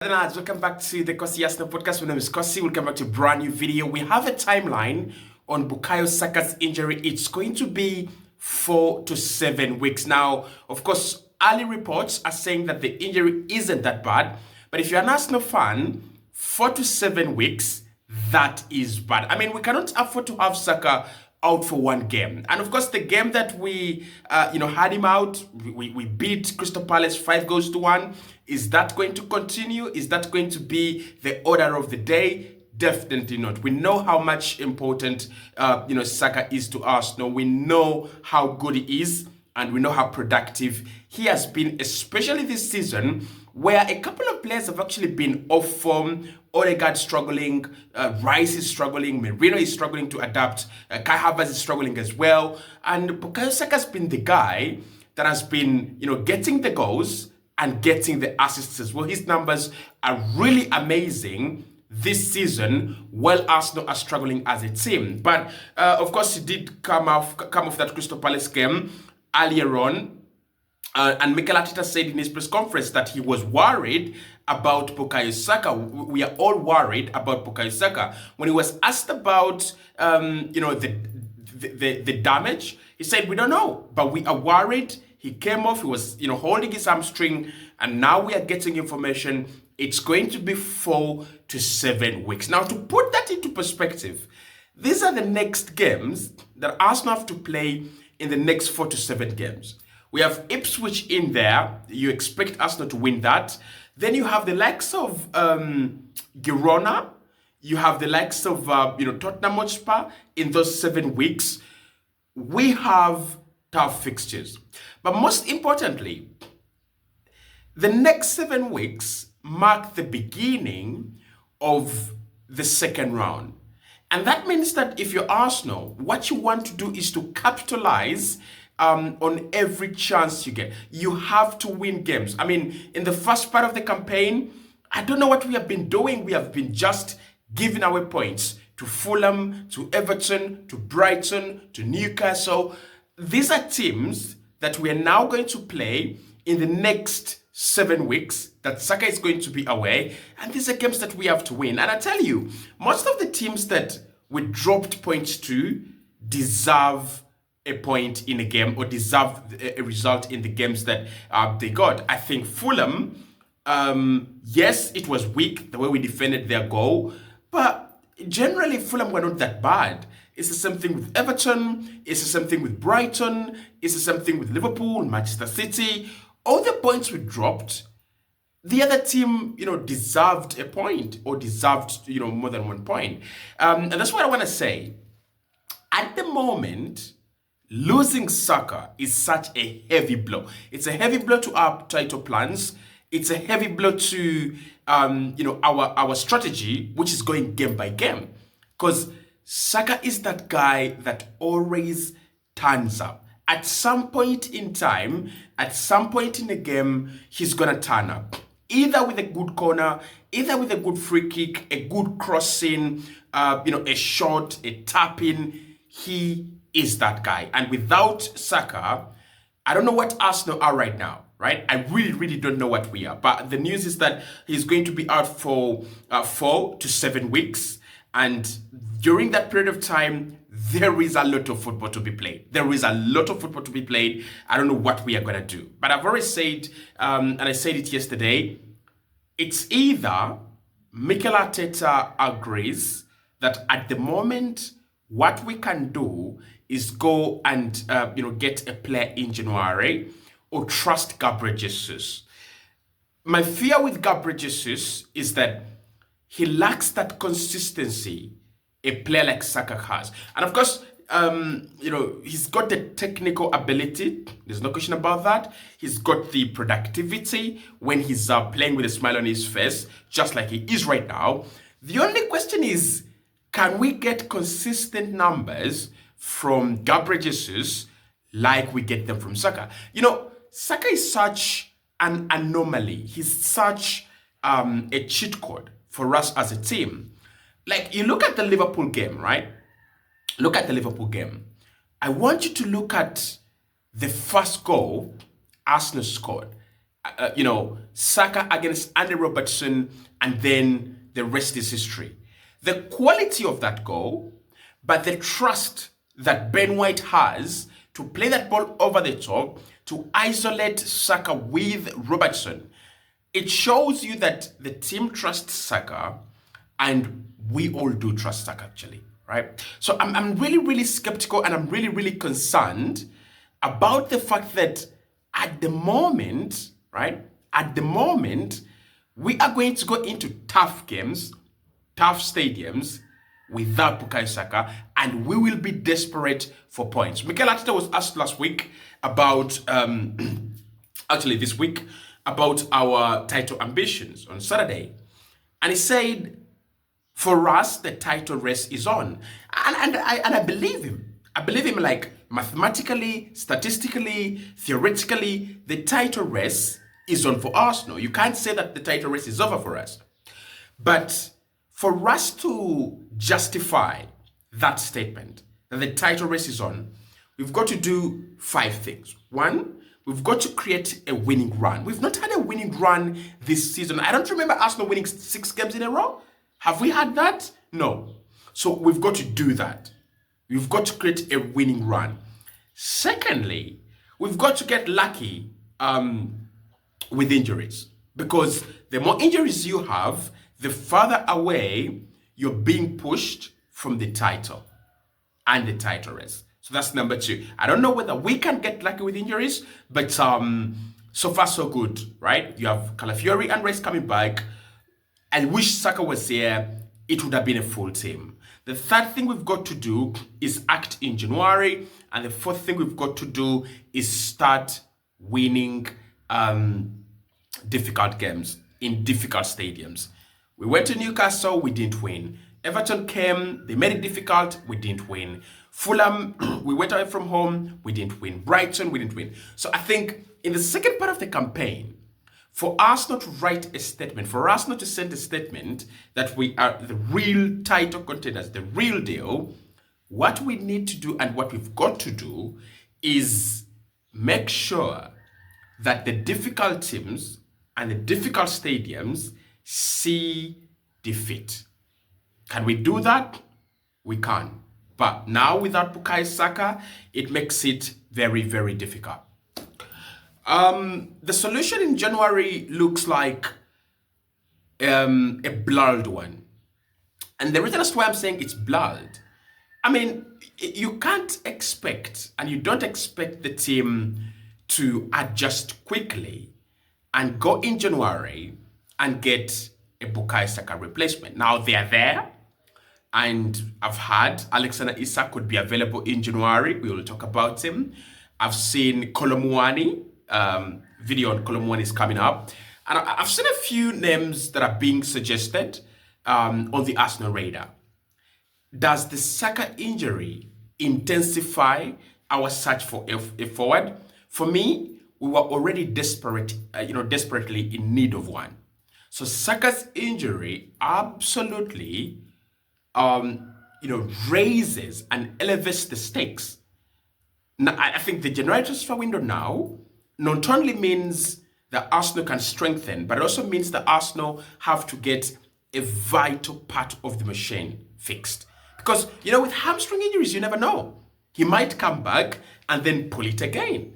Lads, welcome back to the Kosi Arsenal podcast. My name is Kosi. Welcome back to a brand new video. We have a timeline on Bukayo Saka's injury. It's going to be 4 to 7 weeks. Now, of course, early reports are saying that the injury isn't that bad. But if you're an Arsenal fan, 4 to 7 weeks, that is bad. I mean, we cannot afford to have Saka out for one game. And of course, the game that we, had him out, we beat Crystal Palace 5-1. Is that going to continue? Is that going to be the order of the day? Definitely not. We know how much important, Saka is to Arsenal. We know how good he is, and we know how productive he has been, especially this season, where a couple of players have actually been off form. Odegaard struggling, Rice is struggling, Merino is struggling to adapt, Kai Havertz is struggling as well, and Bukayo Saka has been the guy that has been, getting the goals and getting the assists as well. His numbers are really amazing this season, while Arsenal are struggling as a team. But of course, he did come off that Crystal Palace game earlier on. And Mikel Arteta said in his press conference that he was worried about Bukayo Saka. We are all worried about Bukayo Saka. When he was asked about, the damage, he said, we don't know, but we are worried. He came off, he was, holding his hamstring, and now we are getting information. It's going to be 4 to 7 weeks. Now, to put that into perspective, these are the next games that Arsenal have to play in the next 4 to 7 games. We have Ipswich in there. You expect Arsenal to win that. Then you have the likes of Girona. You have the likes of Tottenham Hotspur in those 7 weeks. We have tough fixtures. But most importantly, the next 7 weeks mark the beginning of the second round. And that means that if you're Arsenal, what you want to do is to capitalize on every chance you get. You have to win games. I mean, in the first part of the campaign, I don't know what we have been doing. We have been just giving away points to Fulham, to Everton, to Brighton, to Newcastle. These are teams that we are now going to play in the next 7 weeks, that Saka is going to be away. And these are games that we have to win. And I tell you, most of the teams that we dropped points to deserve a point in a game or deserve a result in the games that they got. I think Fulham, yes, it was weak the way we defended their goal, but generally Fulham were not that bad. It's the same thing with Everton, it's the same thing with Brighton, it's the same thing with Liverpool, Manchester City. All the points we dropped, the other team, deserved a point or deserved, more than 1 point. And that's what I want to say. At the moment, losing Saka is such a heavy blow. It's a heavy blow to our title plans. It's a heavy blow to our strategy, which is going game by game. Because Saka is that guy that always turns up. At some point in time, at some point in the game, he's gonna turn up. Either with a good corner, either with a good free kick, a good crossing, a shot, a tap-in. He is that guy. And without Saka, I don't know what Arsenal are right now, right? I really, really don't know what we are. But the news is that he's going to be out for 4 to 7 weeks. And during that period of time, there is a lot of football to be played. There is a lot of football to be played. I don't know what we are going to do. But I've already said, and I said it yesterday, it's either Mikel Arteta agrees that at the moment, what we can do is go and get a player in January, or trust Gabriel Jesus. My fear with Gabriel Jesus is that he lacks that consistency a player like Saka has. And of course, he's got the technical ability. There's no question about that. He's got the productivity when he's playing with a smile on his face, just like he is right now. The only question is, can we get consistent numbers from Gabriel Jesus like we get them from Saka? Saka is such an anomaly. He's such a cheat code for us as a team. Like, you look at the Liverpool game, right? Look at the Liverpool game. I want you to look at the first goal Arsenal scored. Saka against Andy Robertson, and then the rest is history. The quality of that goal, but the trust that Ben White has to play that ball over the top, to isolate Saka with Robertson, it shows you that the team trusts Saka, and we all do trust Saka actually, right? So I'm really, really skeptical, and I'm really, really concerned about the fact that at the moment, right? At the moment, we are going to go into tough games, tough stadiums without Bukayo Saka, and we will be desperate for points. Mikel Arteta was asked last week about, actually this week, about our title ambitions on Saturday. And he said, for us, the title race is on. And I believe him. I believe him, like, mathematically, statistically, theoretically, the title race is on for Arsenal. You can't say that the title race is over for us. But for us to justify that statement, that the title race is on, we've got to do 5 things. 1, we've got to create a winning run. We've not had a winning run this season. I don't remember Arsenal winning 6 games in a row. Have we had that? No. So we've got to do that. We've got to create a winning run. Secondly, we've got to get lucky with injuries, because the more injuries you have, the farther away you're being pushed from the title and the title race. So that's number 2. I don't know whether we can get lucky with injuries, but so far so good, right? You have Calafiori and Rice coming back. I wish Saka was here. It would have been a full team. The third thing we've got to do is act in January. And the fourth thing we've got to do is start winning difficult games in difficult stadiums. We went to Newcastle, we didn't win. Everton came, they made it difficult, we didn't win. Fulham, we went away from home, we didn't win. Brighton, we didn't win. So I think in the second part of the campaign, for Arsenal to write a statement, for Arsenal to send a statement that we are the real title contenders, the real deal, what we need to do and what we've got to do is make sure that the difficult teams and the difficult stadiums see defeat. Can we do that? We can. But now without Bukayo Saka, it makes it very, very difficult. The solution in January looks like a blurred one. And the reason as to why I'm saying it's blurred, I mean, you can't expect, and you don't expect the team to adjust quickly and go in January and get a Bukayo Saka replacement. Now they are there, and I've heard Alexander Isak could be available in January. We will talk about him. I've seen Kolomwani, video on Kolomwani is coming up. And I've seen a few names that are being suggested on the Arsenal radar. Does the Saka injury intensify our search for a forward? For me, we were already desperately in need of one. So Saka's injury absolutely, raises and elevates the stakes. Now, I think the January transfer window now not only means that Arsenal can strengthen, but it also means that Arsenal have to get a vital part of the machine fixed. Because, with hamstring injuries, you never know. He might come back and then pull it again.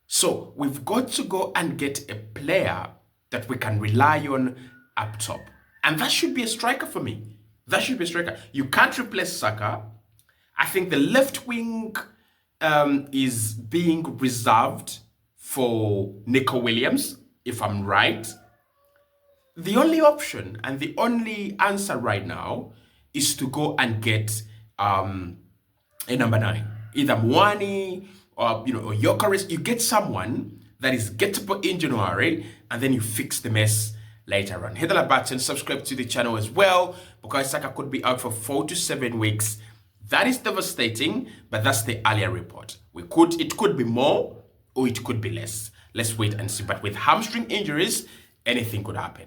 So we've got to go and get a player that we can rely on up top. And that should be a striker for me. That should be a striker. You can't replace Saka. I think the left wing is being reserved for Nico Williams, if I'm right. The only option and the only answer right now is to go and get a number 9. Either Mwani or Gyökeres. You get someone that is gettable in January, and then you fix the mess later on. Hit the like button, subscribe to the channel as well, because Saka could be out for 4 to 7 weeks. That is devastating, but that's the earlier report. It could be more or it could be less. Let's wait and see. But with hamstring injuries, anything could happen.